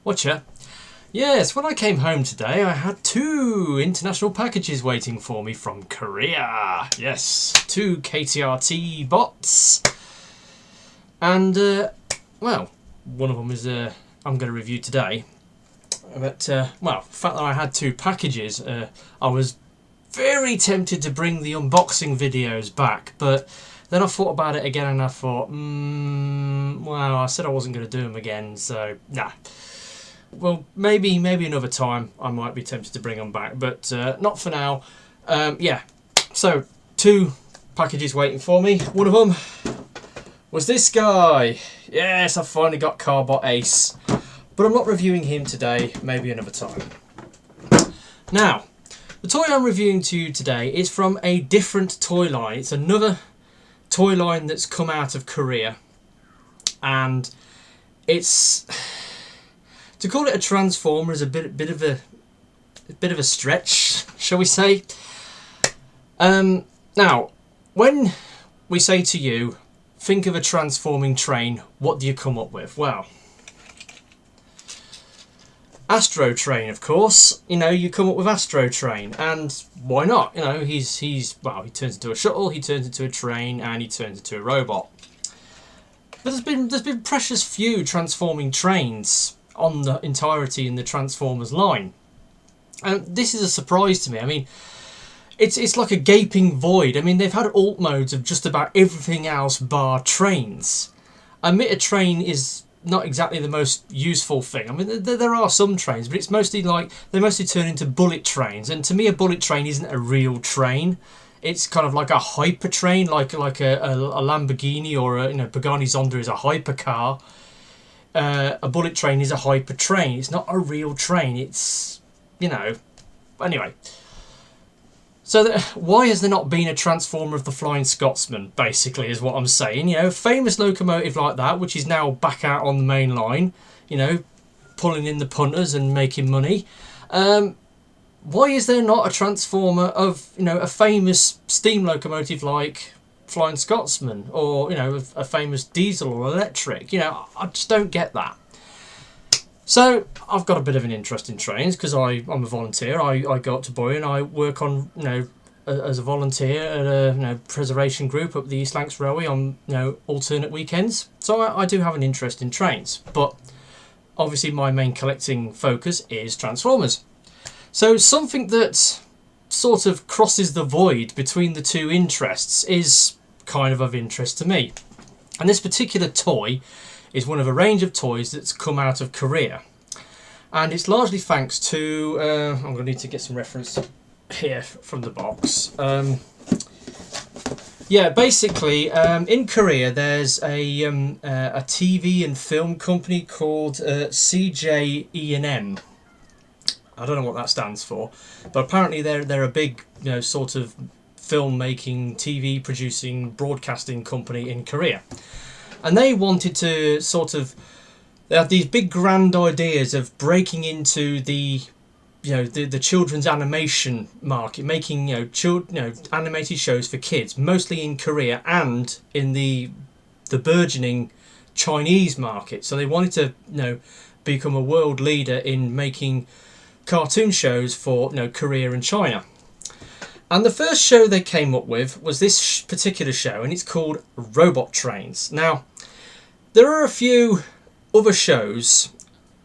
Watcher. Yes, when I came home today, I had 2 international packages waiting for me from Korea. Yes, 2 KTRT bots. And, well, one of them is I'm going to review today. But, well, the fact that I had 2 packages, I was very tempted to bring the unboxing videos back. But then I thought about it again and I thought, well, I said I wasn't going to do them again, so, nah. Well, maybe another time I might be tempted to bring them back, but not for now. Yeah, so 2 packages waiting for me. One of them was this guy. Yes, I finally got Carbot Ace, but I'm not reviewing him today, maybe another time. Now, the toy I'm reviewing to you today is from a different toy line. It's another toy line that's come out of Korea, and it's... to call it a transformer is a bit of a stretch, shall we say? Now, when we say to you, think of a transforming train, what do you come up with? Well, Astro Train, of course. You know, you come up with Astro Train, and why not? You know, well, he turns into a shuttle, he turns into a train, and he turns into a robot. But there's been precious few transforming trains on the entirety in the Transformers line, and this is a surprise to me. I mean, it's like a gaping void. I mean, they've had alt modes of just about everything else bar trains. I admit a train is not exactly the most useful thing. I mean, there are some trains, but it's mostly like they mostly turn into bullet trains, and to me a bullet train isn't a real train. It's kind of like a hyper train, like a Lamborghini or a Pagani Zonda is a hypercar. A bullet train is a hyper train. It's not a real train. It's, you know, anyway. So why has there not been a transformer of the Flying Scotsman, basically, is what I'm saying. You know, famous locomotive like that, which is now back out on the main line, you know, pulling in the punters and making money. Why is there not a transformer of, you know, a famous steam locomotive like Flying Scotsman, or, you know, a famous diesel or electric? You know, I just don't get that. So I've got a bit of an interest in trains because I'm a volunteer. I go up to Boy and I work on, you know, as a volunteer at a preservation group up the East Lancs Railway on, you know, alternate weekends. So I do have an interest in trains, but obviously my main collecting focus is Transformers. So something that sort of crosses the void between the 2 interests is kind of interest to me. And this particular toy is one of a range of toys that's come out of Korea. And it's largely thanks to... I'm going to need to get some reference here from the box. Yeah, basically, in Korea there's a TV and film company called CJENM. I don't know what that stands for, but apparently they're a big, you know, sort of film-making, TV producing, broadcasting company in Korea, and they wanted to sort of, they had these big grand ideas of breaking into the, you know, the children's animation market, making, you know, animated shows for kids, mostly in Korea and in the burgeoning Chinese market. So they wanted to, you know, become a world leader in making cartoon shows for, you know, Korea and China. And the first show they came up with was this particular show, and it's called Robot Trains. Now, there are a few other shows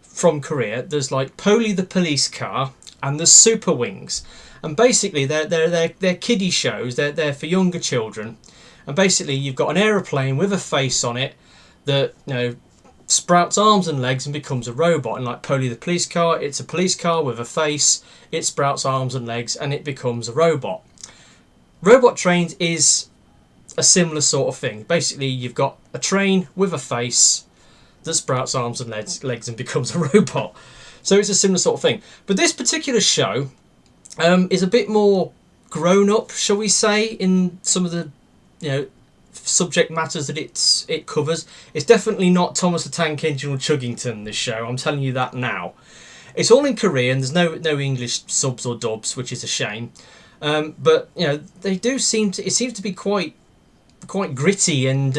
from Korea. There's like Polly the Police Car and the Super Wings, and basically they're kiddie shows. They're for younger children, and basically you've got an aeroplane with a face on it that, you know, sprouts arms and legs and becomes a robot. And like Polly the Police Car, it's a police car with a face, it sprouts arms and legs and it becomes a robot. Robot Trains is a similar sort of thing. Basically you've got a train with a face that sprouts arms and legs and becomes a robot. So it's a similar sort of thing. But this particular show is a bit more grown up, shall we say, in some of the, you know, subject matters that it covers. It's definitely not Thomas the Tank Engine or Chuggington, this show, I'm telling you that now. It's all in Korean, there's no English subs or dubs, which is a shame. But, you know, they do seems to be quite gritty and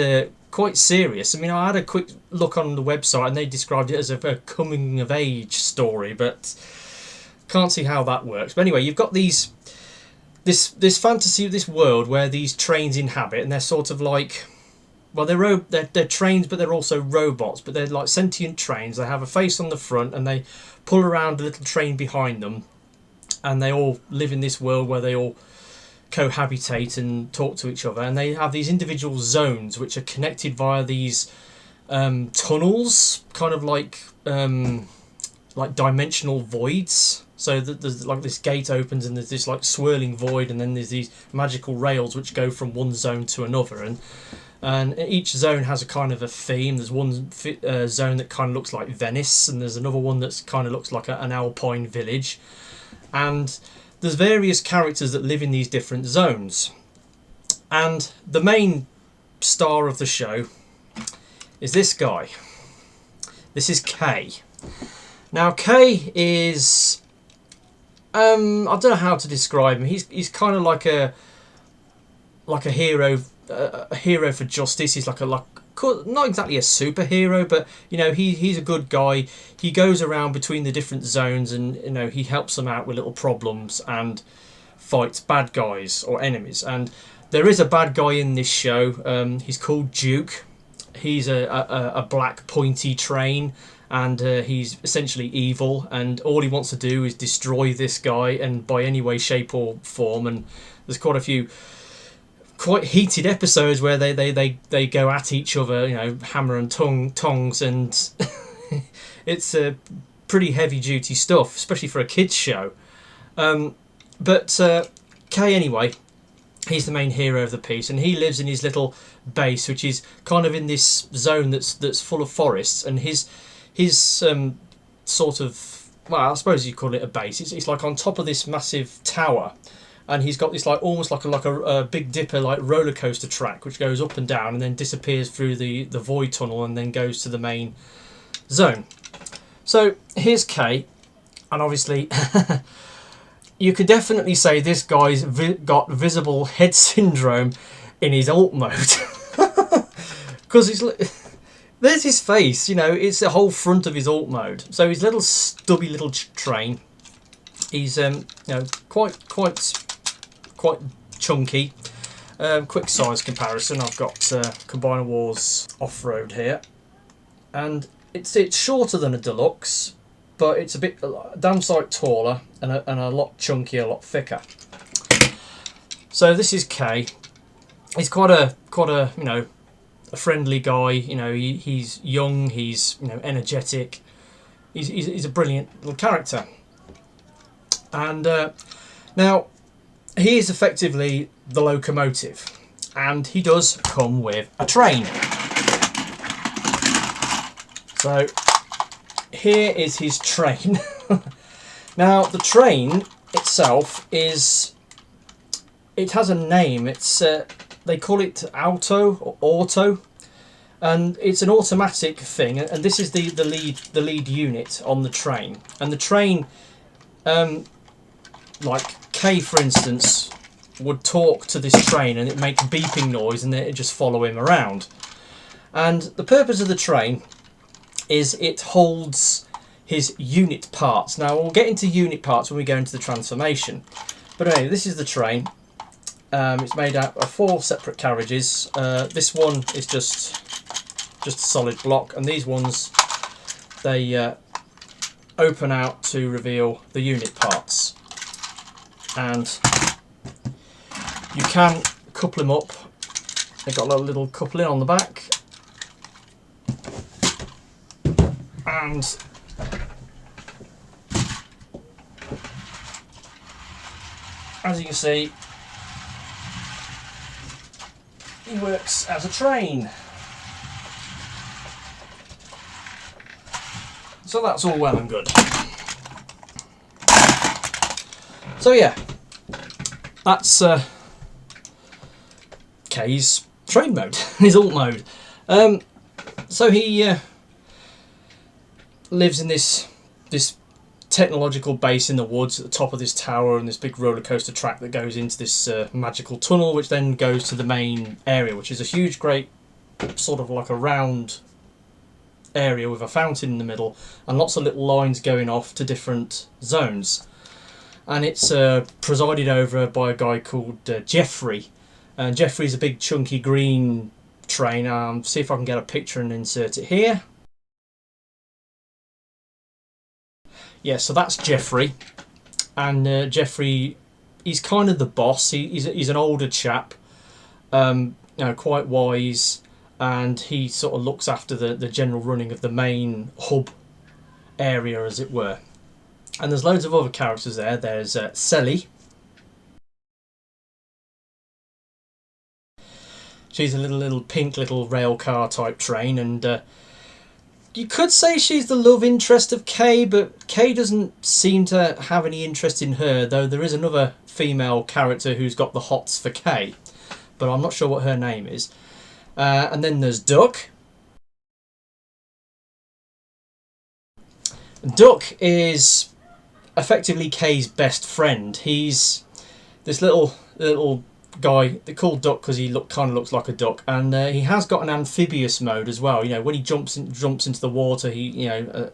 quite serious. I mean, I had a quick look on the website and they described it as a coming of age story, but can't see how that works. But anyway, you've got this fantasy, this world where these trains inhabit, and they're sort of like, well, they're trains, but they're also robots. But they're like sentient trains. They have a face on the front, and they pull around a little train behind them, and they all live in this world where they all cohabitate and talk to each other. And they have these individual zones which are connected via these tunnels, kind of like dimensional voids. So there's like this gate opens and there's this like swirling void, and then there's these magical rails which go from one zone to another, and each zone has a kind of a theme. There's one zone that kind of looks like Venice, and there's another one that's kind of looks like an alpine village, and there's various characters that live in these different zones. And the main star of the show is this guy. This is Kay. Now Kay is I don't know how to describe him. He's kind of like a hero, a hero for justice. He's like not exactly a superhero, but you know, he's a good guy. He goes around between the different zones, and you know, he helps them out with little problems and fights bad guys or enemies. And there is a bad guy in this show. He's called Duke. He's a black pointy train, and he's essentially evil, and all he wants to do is destroy this guy, and by any way, shape or form. And there's quite a few quite heated episodes where they go at each other, you know, hammer and tongs, and it's pretty heavy duty stuff, especially for a kids show. But Kay, anyway, he's the main hero of the piece, and he lives in his little base, which is kind of in this zone that's full of forests. And his sort of, well, I suppose you call it a base. It's like on top of this massive tower, and he's got this like almost like a Big Dipper like roller coaster track, which goes up and down and then disappears through the void tunnel and then goes to the main zone. So here's Kay, and obviously you could definitely say this guy's got visible head syndrome in his alt mode, because there's his face, you know, it's the whole front of his alt mode. So his little stubby little train, he's you know, quite chunky. Quick size comparison, I've got Combiner Wars Off-Road here, and it's shorter than a Deluxe, but it's a damn sight taller and a lot chunkier, a lot thicker. So this is Kay. He's quite a you know, a friendly guy. You know, he's young, he's, you know, energetic. He's a brilliant little character. And now he is effectively the locomotive, and he does come with a train. So here is his train. Now the train itself it has a name. It's they call it Auto or Auto, and it's an automatic thing. And this is the lead unit on the train. And the train, like Kay, for instance, would talk to this train, and it makes beeping noise, and then it just follow him around. And the purpose of the train is it holds his unit parts. Now we'll get into unit parts when we go into the transformation. But anyway, this is the train. It's made out of 4 separate carriages. This one is just a solid block, and these ones, they open out to reveal the unit parts. And you can couple them up. They've got a little coupling on the back, and as you can see, he works as a train. So that's all well and good. So yeah, that's Kay's train mode, his alt mode. So he lives in this technological base in the woods at the top of this tower, and this big roller coaster track that goes into this magical tunnel, which then goes to the main area, which is a huge, great sort of like a round area with a fountain in the middle and lots of little lines going off to different zones. And it's presided over by a guy called Jeffrey. And Jeffrey's a big chunky green train. See if I can get a picture and insert it here. Yeah, so that's Jeffrey. And Jeffrey, he's kind of the boss. He's an older chap, quite wise, and he sort of looks after the general running of the main hub area, as it were. And there's loads of other characters there. There's Selly. She's a little pink little rail car type train, and you could say she's the love interest of Kay, but Kay doesn't seem to have any interest in her, though there is another female character who's got the hots for Kay, but I'm not sure what her name is. And then there's Duck. Duck is effectively Kay's best friend. He's this little guy. They call Duck because he kind of looks like a duck, and he has got an amphibious mode as well. You know, when he jumps into the water, he a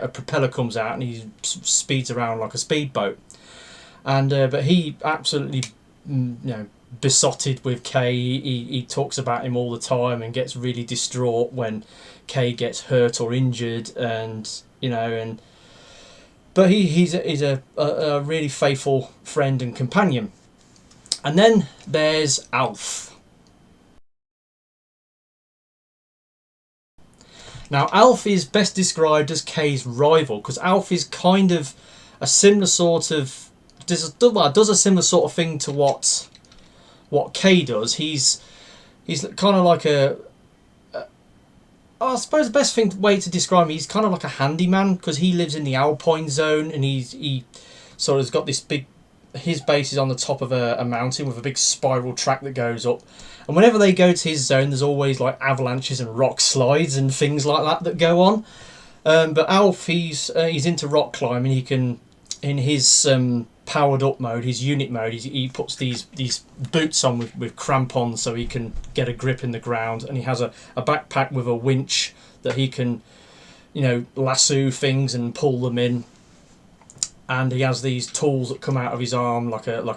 propeller comes out and he speeds around like a speedboat. And but he absolutely besotted with Kay. He talks about him all the time and gets really distraught when Kay gets hurt or injured, but he's a really faithful friend and companion. And then there's Alf. Now, Alf is best described as Kay's rival, because Alf is kind of a similar sort of does a similar sort of thing to what Kay does. He's kind of like I suppose the best way to describe him, he's kind of like a handyman, because he lives in the Alpine zone, and he sort of has got this big. His base is on the top of a mountain with a big spiral track that goes up, and whenever they go to his zone, there's always like avalanches and rock slides and things like that go on. But Alf, he's into rock climbing. He can, in his powered up mode, his unit mode, he puts these boots on with crampons so he can get a grip in the ground, and he has a backpack with a winch that he can lasso things and pull them in. And he has these tools that come out of his arm, like an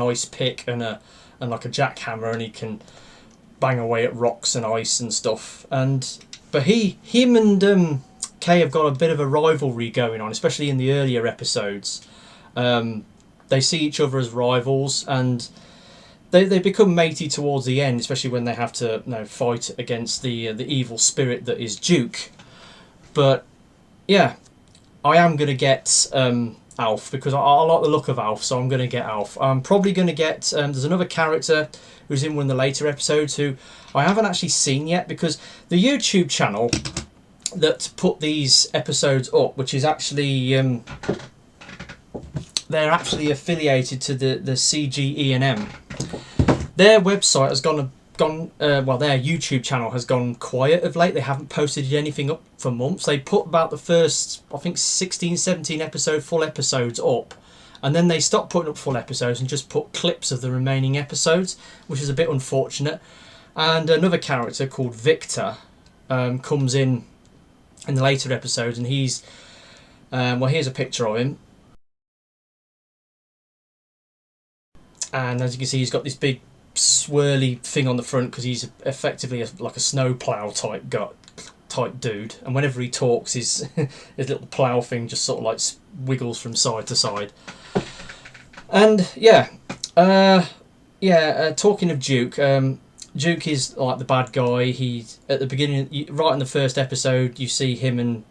ice pick and like a jackhammer, and he can bang away at rocks and ice and stuff. But him and Kay have got a bit of a rivalry going on, especially in the earlier episodes. They see each other as rivals, and they become matey towards the end, especially when they have to fight against the evil spirit that is Duke. But yeah. I am going to get Alf, because I like the look of Alf, so I'm going to get Alf. I'm probably going to get... there's another character who's in one of the later episodes who I haven't actually seen yet, because the YouTube channel that put these episodes up, which is actually... they're actually affiliated to the CGE&M. Their website has gone their YouTube channel has gone quiet of late. They haven't posted anything up for months. They put about the first, I think, 16, 17 full episodes up, and then they stopped putting up full episodes and just put clips of the remaining episodes, which is a bit unfortunate. And another character called Victor comes in the later episodes, and he's here's a picture of him, and as you can see, he's got this big swirly thing on the front because he's effectively like a snowplow type dude, and whenever he talks, his little plow thing just sort of like wiggles from side to side. And talking of Duke, Duke is like the bad guy. He's at the beginning, right in the first episode, you see him, and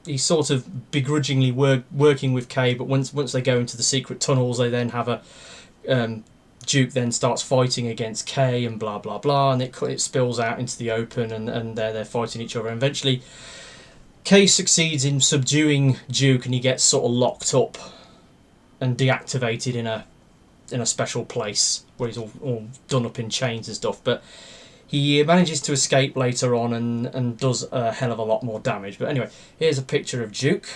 he's sort of begrudgingly working with Kay, but once they go into the secret tunnels, they then have a Duke then starts fighting against Kay and blah blah blah, and it spills out into the open, and they're fighting each other. And eventually, Kay succeeds in subduing Duke, and he gets sort of locked up and deactivated in a special place where he's all done up in chains and stuff. But he manages to escape later on and does a hell of a lot more damage. But anyway, here's a picture of Duke,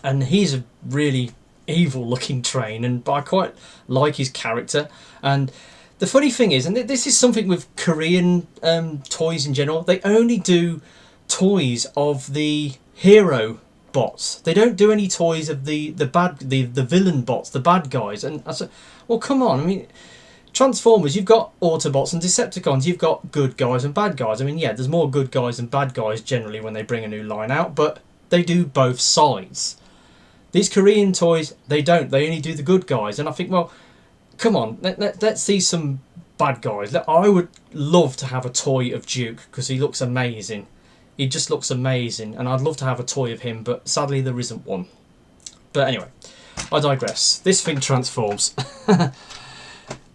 and he's a really evil looking train, but I quite like his character. And The funny thing is, and this is something with Korean toys in general, they only do toys of the hero bots. They don't do any toys of the villain bots, the bad guys. And I said, well, come on. I mean, Transformers, you've got Autobots, and Decepticons, you've got good guys and bad guys. I mean, yeah, there's more good guys than bad guys generally when they bring a new line out, but they do both sides. These Korean toys, they don't. They only do the good guys. And I think, well, come on, let's see some bad guys. I would love to have a toy of Duke because he looks amazing. He just looks amazing, and I'd love to have a toy of him, but sadly there isn't one. But anyway, I digress. This thing transforms.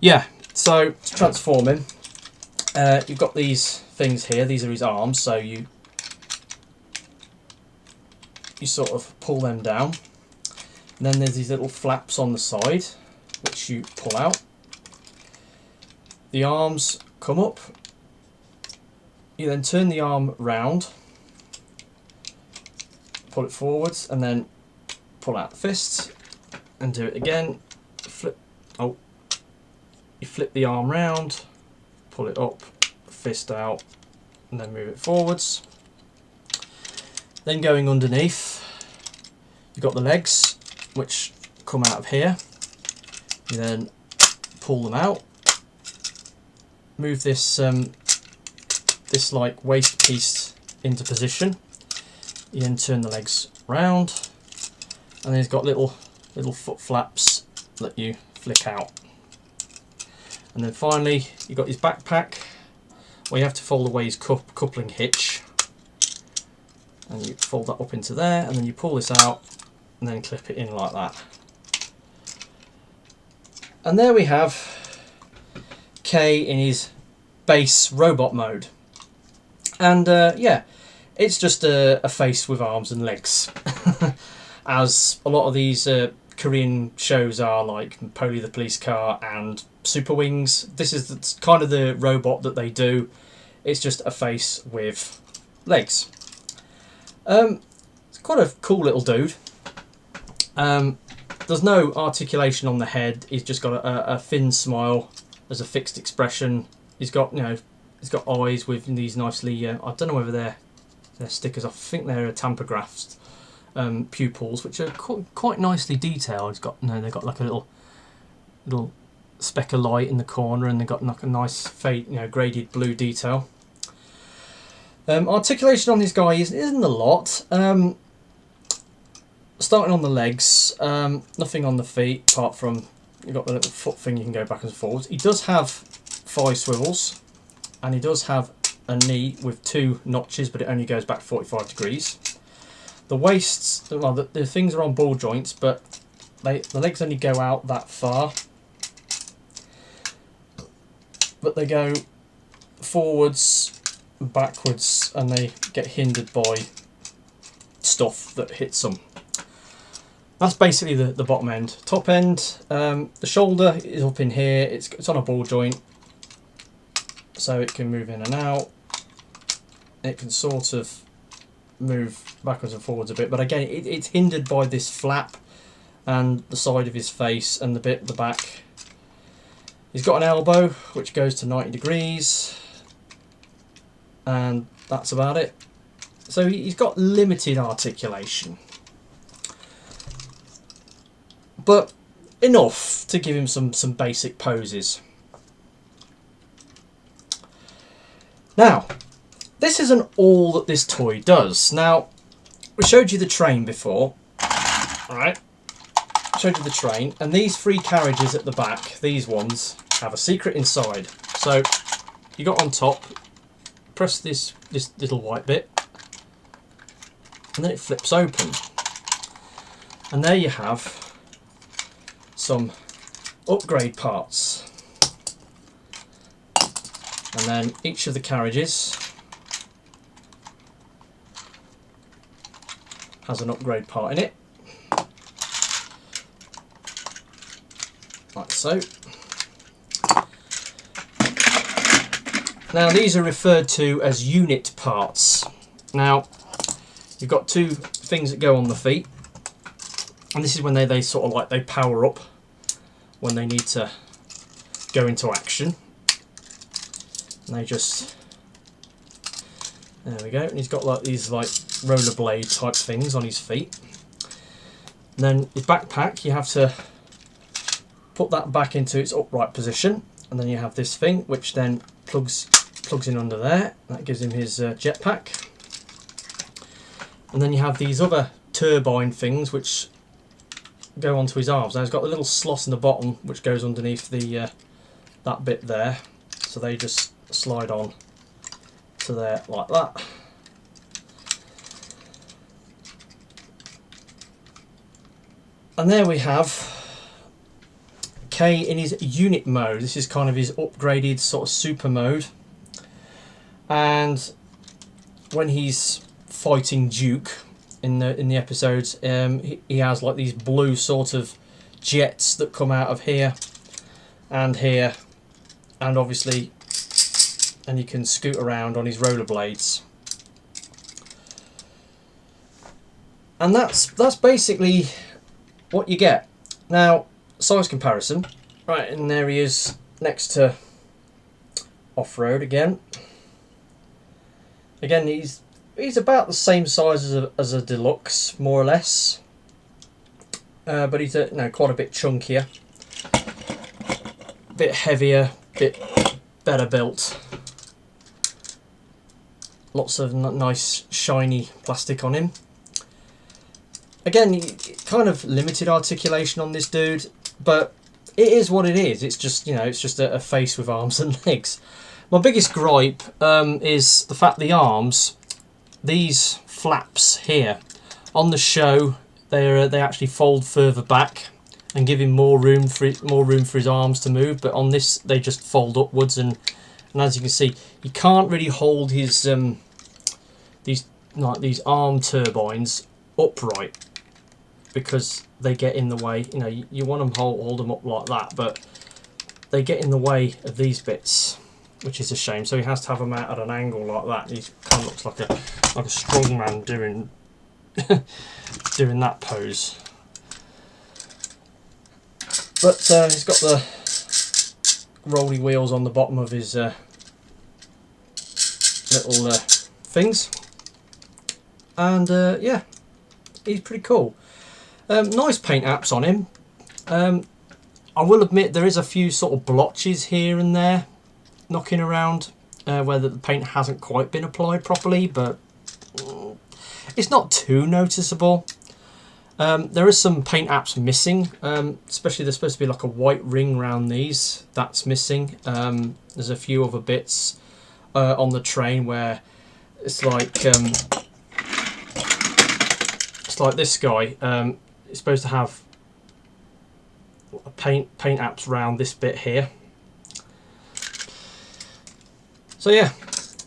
Yeah, so to transform him, you've got these things here. These are his arms, so you sort of pull them down. And then there's these little flaps on the side, which you pull out. The arms come up. You then turn the arm round, pull it forwards, and then pull out the fist, and do it again. Flip. Oh. You flip the arm round, pull it up, fist out, and then move it forwards. Then going underneath, you've got the legs, which come out of here. You then pull them out, move this this like waist piece into position. You then turn the legs round, and then it's got little foot flaps that you flick out. And then finally, you've got his backpack, where you have to fold away his coupling hitch. And you fold that up into there, and then you pull this out, and then clip it in like that. And there we have K in his base robot mode. And yeah, it's just a face with arms and legs. As a lot of these Korean shows are, like Polly the Police Car and Super Wings. This is kind of the robot that they do. It's just a face with legs. It's quite a cool little dude. There's no articulation on the head. He's just got a thin smile. There's a fixed expression. He's got, you know, he's got eyes with these nicely. I don't know whether they're stickers. I think they're tamper-graphed pupils, which are quite nicely detailed. It's got, you know, they've got like a little speck of light in the corner, and they've got like a nice fade, you know, graded blue detail. Articulation on this guy isn't a lot. Starting on the legs, nothing on the feet apart from you've got the little foot thing you can go back and forwards. He does have 5 swivels, and he does have a knee with 2 notches, but it only goes back 45 degrees. The waists, well, the things are on ball joints, but the legs only go out that far. But they go forwards, backwards, and they get hindered by stuff that hits them. That's basically the bottom end. Top end, the shoulder is up in here. It's on a ball joint, so it can move in and out. It can sort of move backwards and forwards a bit, but again, it's hindered by this flap and the side of his face and the bit at the back. He's got an elbow which goes to 90 degrees, and that's about it. So he's got limited articulation, but enough to give him some basic poses. Now, this isn't all that this toy does. Now, we showed you the train before, right? Showed you the train, and these 3 carriages at the back, these ones, have a secret inside. So you got on top, press this little white bit, and then it flips open, and there you have some upgrade parts. And then each of the carriages has an upgrade part in it, like so. Now these are referred to as unit parts. Now you've got 2 things that go on the feet, and this is when they sort of like they power up when they need to go into action. And they just, there we go. And he's got like these like rollerblade type things on his feet. And then his backpack, you have to put that back into its upright position, and then you have this thing which then plugs in under there. That gives him his jetpack. And then you have these other turbine things which go onto his arms. Now he's got a little slot in the bottom which goes underneath the that bit there, so they just slide on to there like that. And there we have K in his unit mode. This is kind of his upgraded sort of super mode. And when he's fighting Duke in the episodes, he has like these blue sort of jets that come out of here, and obviously, and you can scoot around on his rollerblades. And that's basically what you get. Now, size comparison, right, and there he is next to Off-Road again. Again, he's about the same size as a deluxe, more or less, but he's quite a bit chunkier, a bit heavier, a bit better built. Lots of nice shiny plastic on him. Again, kind of limited articulation on this dude, but it is what it is. It's just, it's just a face with arms and legs. My biggest gripe is the fact the arms, these flaps here, on the show they actually fold further back and give him more room for his arms to move. But on this, they just fold upwards, and as you can see, he can't really hold his these arm turbines upright because they get in the way. You want to hold them up like that, but they get in the way of these bits, which is a shame. So he has to have them out at an angle like that. He kind of looks like a strong man doing doing that pose. But he's got the rolly wheels on the bottom of his little things, and yeah, he's pretty cool. Nice paint apps on him. I will admit there is a few sort of blotches here and there knocking around where the paint hasn't quite been applied properly, but it's not too noticeable. There is some paint apps missing, especially there's supposed to be like a white ring around these. That's missing. There's a few other bits on the train where it's like this guy. It's supposed to have paint apps around this bit here. So yeah,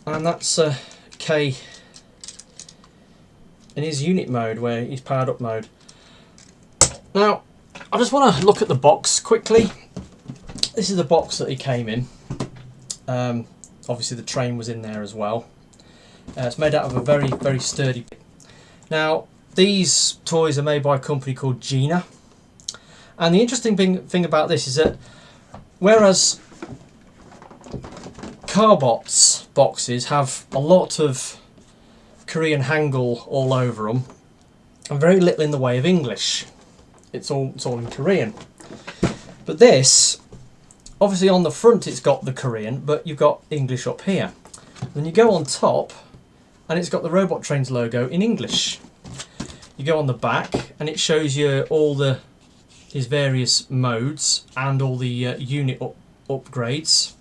and that's K in his unit mode, where he's powered up mode. Now, I just want to look at the box quickly. This is the box that he came in. Obviously the train was in there as well. It's made out of a very, very sturdy. Now, these toys are made by a company called Gina. And the interesting thing about this is that whereas Carbots boxes have a lot of Korean Hangul all over them and very little in the way of English. It's all in Korean. But this, obviously on the front it's got the Korean, but you've got English up here. Then you go on top and it's got the Robot Trains logo in English. You go on the back and it shows you all his various modes and all the unit upgrades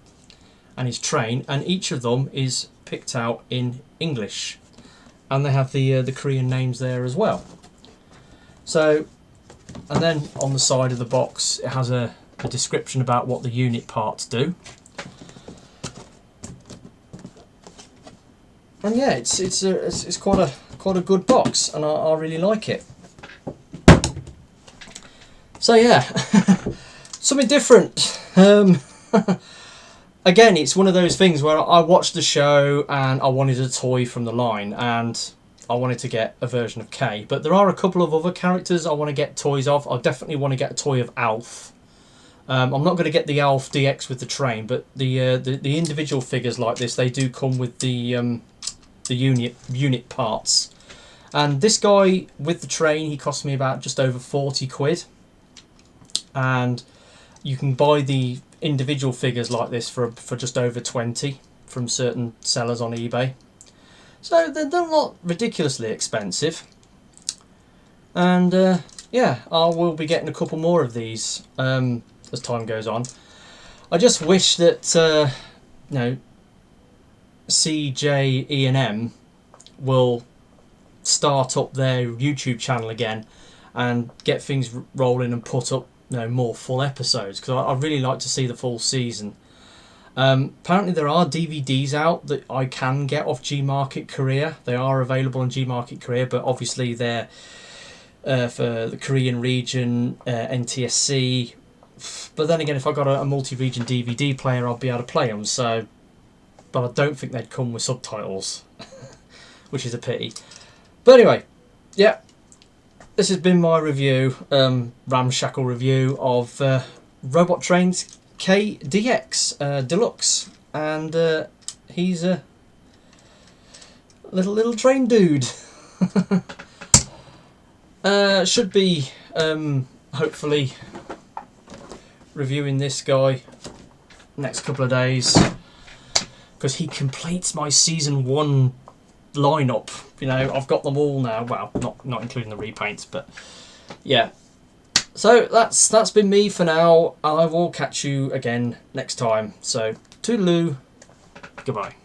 and his train, and each of them is picked out in English, and they have the Korean names there as well. So, and then on the side of the box it has a description about what the unit parts do. And yeah, it's quite a good box, and I really like it. So yeah, something different. Again, it's one of those things where I watched the show and I wanted a toy from the line, and I wanted to get a version of K. But there are a couple of other characters I want to get toys of. I definitely want to get a toy of Alf. I'm not going to get the Alf DX with the train, but the individual figures like this, they do come with the unit parts. And this guy with the train, he cost me about just over 40 quid. And you can buy the individual figures like this for just over 20 from certain sellers on eBay. So they're not ridiculously expensive. And yeah, I will be getting a couple more of these as time goes on. I just wish that you know, CJE&M will start up their YouTube channel again and get things rolling and put up, you know, more full episodes, because I really like to see the full season. Apparently there are DVDs out that I can get off Gmarket Korea. They are available on Gmarket Korea, but obviously they're for the Korean region, NTSC. But then again, if I got a multi-region DVD player, I'd be able to play them. So, but I don't think they'd come with subtitles, which is a pity. But anyway, yeah, this has been my review, ramshackle review of Robot Trains KDX Deluxe, and he's a little train dude. Should be hopefully reviewing this guy next couple of days, because he completes my season 1 lineup. You know, I've got them all now. Well, not including the repaints, but yeah. So that's been me for now. I will catch you again next time. So toodaloo, goodbye.